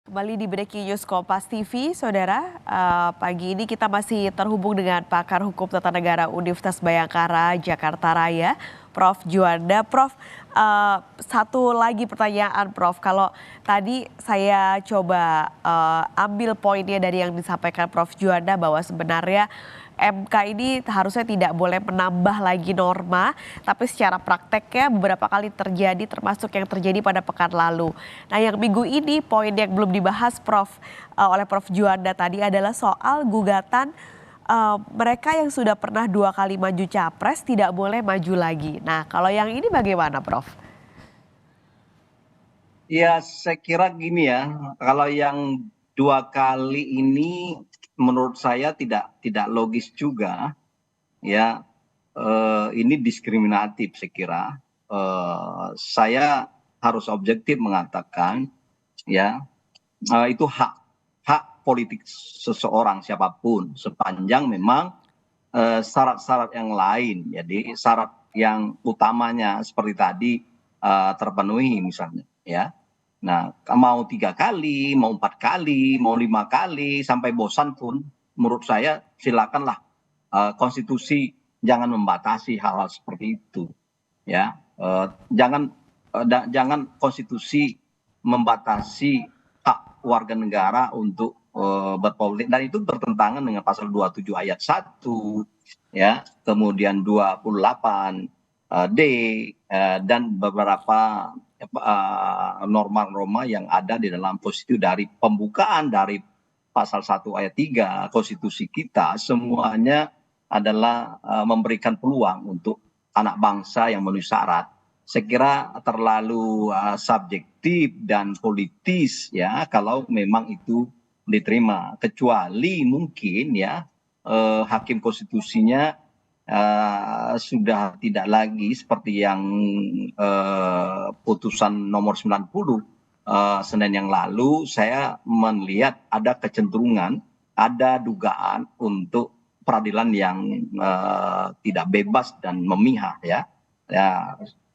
Kembali di Breaking News Kompas TV, Saudara. Pagi ini kita masih terhubung dengan pakar hukum tata negara Universitas Bhayangkara, Jakarta Raya, Prof. Juanda. Prof, satu lagi pertanyaan, Prof. Kalau tadi saya coba ambil poinnya dari yang disampaikan Prof. Juanda bahwa sebenarnya MK ini harusnya tidak boleh menambah lagi norma, tapi secara prakteknya beberapa kali terjadi, termasuk yang terjadi pada pekan lalu. Nah, yang minggu ini poin yang belum dibahas oleh Prof. Juanda tadi adalah soal gugatan mereka yang sudah pernah 2 kali maju capres tidak boleh maju lagi. Nah, kalau yang ini bagaimana, Prof? Ya, saya kira gini ya, kalau yang 2 kali ini menurut saya tidak logis juga, ya. Ini diskriminatif saya kira. Saya harus objektif mengatakan, ya, itu hak hak politik seseorang siapapun sepanjang memang syarat-syarat yang lain, jadi syarat yang utamanya seperti tadi terpenuhi misalnya, ya. Nah, mau 3 kali, mau 4 kali, mau 5 kali, sampai bosan pun, menurut saya silakanlah. Konstitusi jangan membatasi hal-hal seperti itu, ya. Jangan konstitusi membatasi hak warga negara untuk berpolitik, dan itu bertentangan dengan pasal 27 ayat 1, ya, kemudian 28 D, dan beberapa norma-norma yang ada di dalam konstitusi dari pembukaan dari pasal 1 ayat 3 konstitusi kita, semuanya adalah memberikan peluang untuk anak bangsa yang memenuhi syarat. Saya kira terlalu subjektif dan politis, ya, kalau memang itu diterima, kecuali mungkin, ya, hakim konstitusinya sudah tidak lagi seperti yang putusan nomor 90 Senin yang lalu. Saya melihat ada kecenderungan, ada dugaan untuk peradilan yang tidak bebas dan memihak, ya,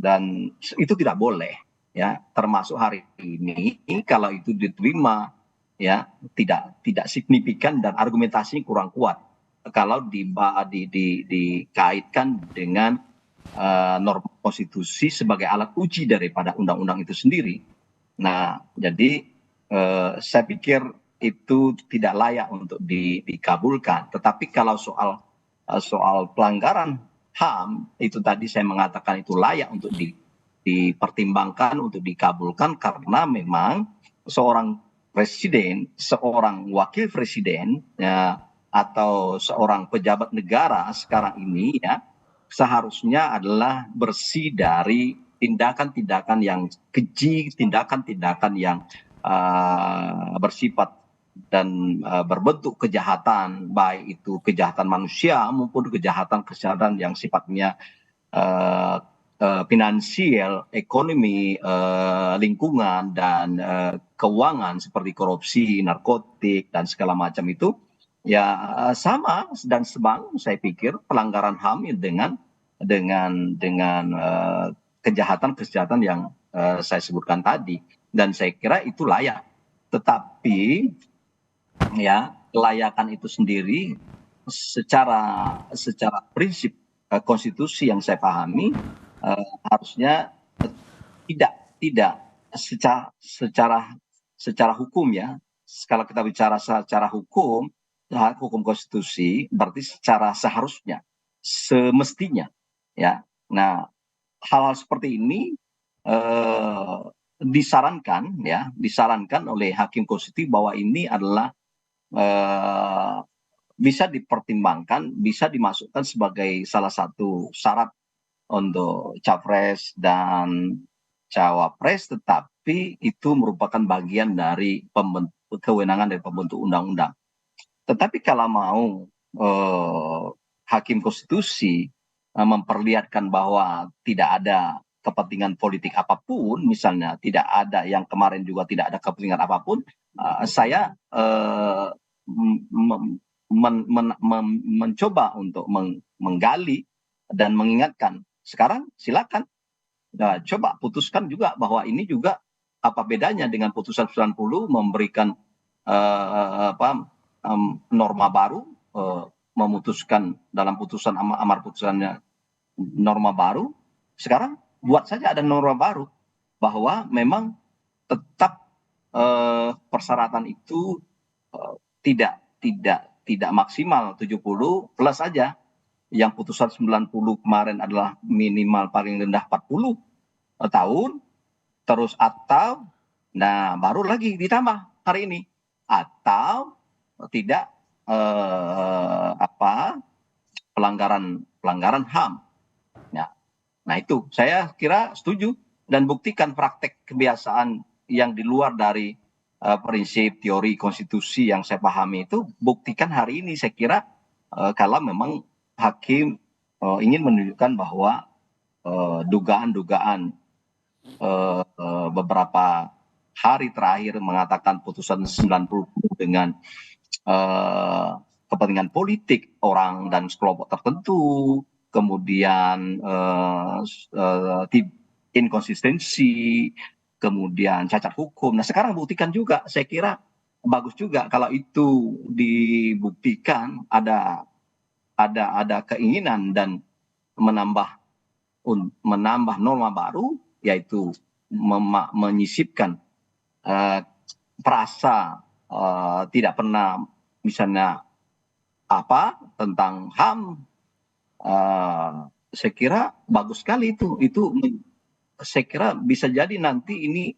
dan itu tidak boleh, ya, termasuk hari ini kalau itu diterima, ya, tidak signifikan dan argumentasinya kurang kuat kalau dikaitkan dengan norma konstitusi sebagai alat uji daripada undang-undang itu sendiri. Nah, jadi saya pikir itu tidak layak untuk dikabulkan. Tetapi kalau soal pelanggaran HAM, itu tadi saya mengatakan itu layak untuk dipertimbangkan, untuk dikabulkan, karena memang seorang presiden, seorang wakil presiden, ya, atau seorang pejabat negara sekarang ini, ya, seharusnya adalah bersih dari tindakan-tindakan yang keji, tindakan-tindakan yang bersifat dan berbentuk kejahatan, baik itu kejahatan manusia maupun kejahatan yang sifatnya finansial, ekonomi, lingkungan, dan keuangan seperti korupsi, narkotik, dan segala macam itu, ya, sama dan sebang saya pikir pelanggaran HAM dengan kejahatan-kejahatan yang saya sebutkan tadi, dan saya kira itu layak. Tetapi, ya, kelayakan itu sendiri secara prinsip konstitusi yang saya pahami harusnya tidak secara hukum, ya. Kalau kita bicara secara hukum konstitusi, berarti secara seharusnya, semestinya, ya. Nah, hal-hal seperti ini disarankan oleh hakim konstitusi bahwa ini adalah bisa dipertimbangkan, bisa dimasukkan sebagai salah satu syarat untuk capres dan cawapres, tetapi itu merupakan bagian dari kewenangan dari pembentuk undang-undang. Tetapi kalau mau hakim konstitusi memperlihatkan bahwa tidak ada kepentingan politik apapun, misalnya tidak ada, yang kemarin juga tidak ada kepentingan apapun, saya mencoba untuk menggali dan mengingatkan. Sekarang silakan, coba putuskan juga bahwa ini juga apa bedanya dengan putusan 90 memberikan norma baru, memutuskan dalam putusan amar putusannya norma baru. Sekarang buat saja ada norma baru bahwa memang tetap persyaratan itu tidak maksimal 70 plus saja. Yang putusan 90 kemarin adalah minimal paling rendah 40 tahun, terus atau baru lagi ditambah hari ini atau tidak pelanggaran HAM. Nah itu saya kira setuju, dan buktikan praktek kebiasaan yang di luar dari prinsip teori konstitusi yang saya pahami itu, buktikan hari ini. Saya kira kalau memang hakim ingin menunjukkan bahwa dugaan-dugaan beberapa hari terakhir mengatakan putusan 90 dengan kepentingan politik orang dan sekelompok tertentu, kemudian inkonsistensi, kemudian cacat hukum. Nah sekarang buktikan juga, saya kira bagus juga kalau itu dibuktikan ada keinginan dan menambah norma baru, yaitu menyisipkan frasa tidak pernah misalnya tentang HAM. Saya kira bagus sekali itu saya kira bisa jadi nanti ini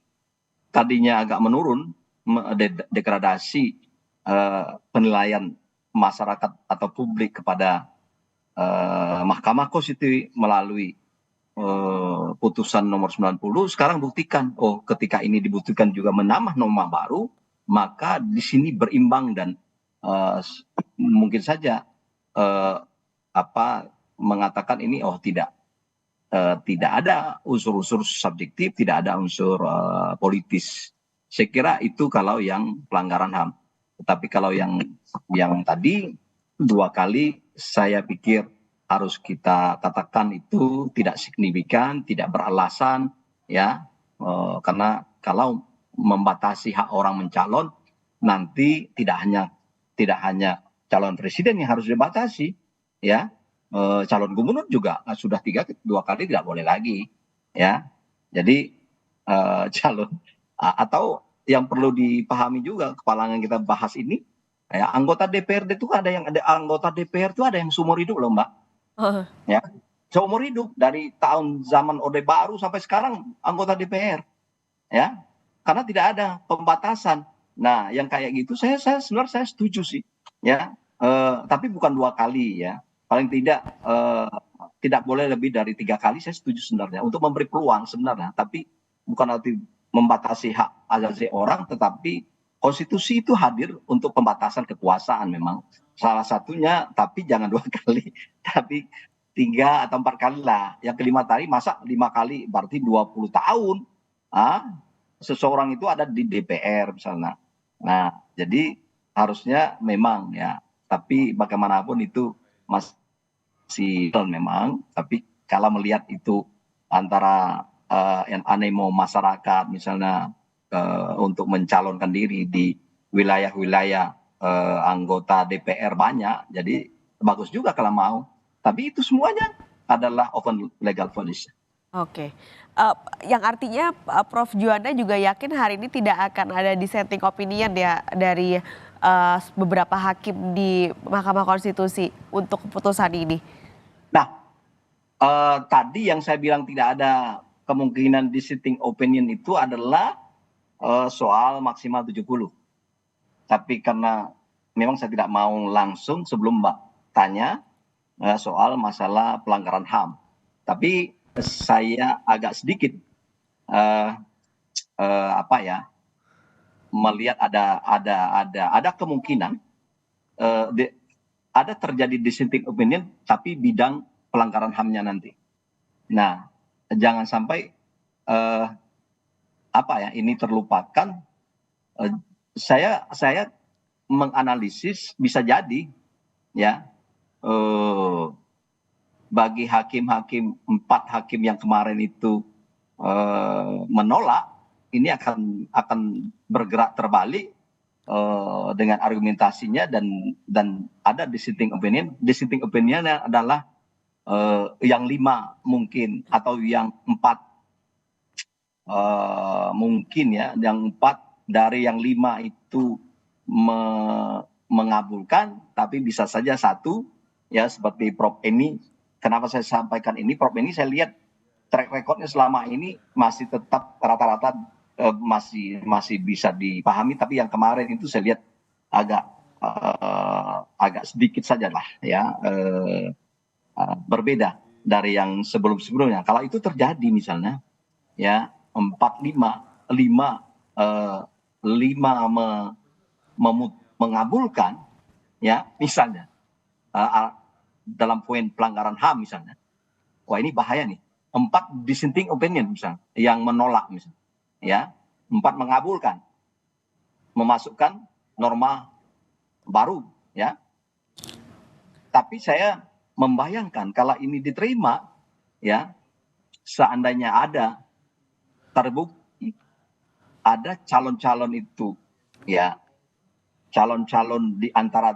tadinya agak menurun, degradasi penilaian masyarakat atau publik kepada Mahkamah Konstitusi melalui putusan nomor 90. Sekarang buktikan, ketika ini dibutuhkan juga menambah norma baru, maka di sini berimbang dan mungkin saja mengatakan ini tidak ada unsur-unsur subjektif, tidak ada unsur politis. Saya kira itu kalau yang pelanggaran HAM. Tetapi kalau yang tadi 2 kali, saya pikir harus kita katakan itu tidak signifikan, tidak beralasan, ya, karena kalau membatasi hak orang mencalon, nanti tidak hanya calon presiden yang harus dibatasi, ya, calon gubernur juga sudah 2 kali tidak boleh lagi, ya. Jadi calon atau yang perlu dipahami juga kepala yang kita bahas ini, ya, anggota DPRD itu anggota DPR itu ada yang seumur hidup loh, Mbak. Ya, seumur hidup dari tahun zaman Orde Baru sampai sekarang anggota DPR, ya, karena tidak ada pembatasan. Nah, yang kayak gitu saya sebenarnya saya setuju sih, ya, tapi bukan 2 kali, ya, paling tidak tidak boleh lebih dari 3 kali. Saya setuju sebenarnya untuk memberi peluang sebenarnya, tapi bukan arti membatasi hak asasi orang, tetapi konstitusi itu hadir untuk pembatasan kekuasaan memang salah satunya, tapi jangan 2 kali, tapi 3 atau 4 kali lah. Yang kelima tadi, masa 5 kali berarti 20 tahun seseorang itu ada di DPR misalnya. Nah, jadi harusnya memang, ya, tapi bagaimanapun itu masih memang, tapi kalau melihat itu antara yang animo masyarakat misalnya untuk mencalonkan diri di wilayah-wilayah anggota DPR banyak, jadi bagus juga kalau mau. Tapi itu semuanya adalah open legal policy. Oke, yang artinya Prof Juanda juga yakin hari ini tidak akan ada dissenting opinion ya dari beberapa hakim di Mahkamah Konstitusi untuk keputusan ini. Nah, tadi yang saya bilang tidak ada kemungkinan dissenting opinion itu adalah soal maksimal 70. Tapi karena memang saya tidak mau langsung sebelum Mbak tanya soal masalah pelanggaran HAM. Tapi saya agak sedikit melihat ada kemungkinan ada terjadi dissenting opinion tapi bidang pelanggaran HAM-nya nanti. Nah, jangan sampai ini terlupakan. Saya menganalisis bisa jadi, ya, bagi hakim-hakim 4 hakim yang kemarin itu menolak, ini akan bergerak terbalik dengan argumentasinya, dan ada dissenting opinion. Dissenting opinionnya adalah yang 5 mungkin, atau yang 4 mungkin ya, yang 4 dari yang 5 itu mengabulkan, tapi bisa saja 1 ya, seperti Prof Eni. Kenapa saya sampaikan ini? Prof Eni saya lihat track recordnya selama ini masih tetap rata-rata masih bisa dipahami, tapi yang kemarin itu saya lihat agak sedikit saja lah ya, berbeda dari yang sebelum-sebelumnya. Kalau itu terjadi misalnya ya 5 mengabulkan ya, misalnya dalam poin pelanggaran HAM misalnya, wah ini bahaya nih. 4 dissenting opinion misalnya yang menolak misalnya ya, 4 mengabulkan, memasukkan norma baru ya. Tapi saya membayangkan kalau ini diterima ya, seandainya ada terbukti ada calon-calon itu ya, calon-calon di antara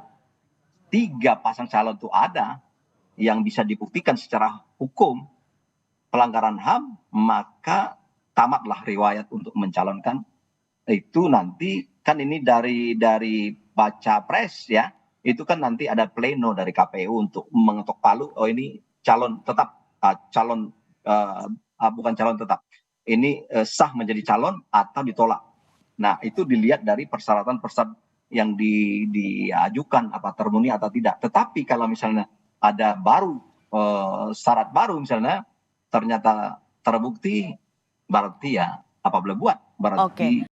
3 pasang calon itu ada yang bisa dibuktikan secara hukum pelanggaran HAM, maka tamatlah riwayat untuk mencalonkan. Itu nanti kan ini dari baca pres ya, itu kan nanti ada pleno dari KPU untuk mengetok palu, oh ini calon tetap, bukan calon tetap, ini sah menjadi calon atau ditolak. Nah itu dilihat dari persyaratan yang diajukan, apa termenuhi atau tidak. Tetapi kalau misalnya ada syarat baru misalnya ternyata terbukti, berarti ya apa boleh buat, berarti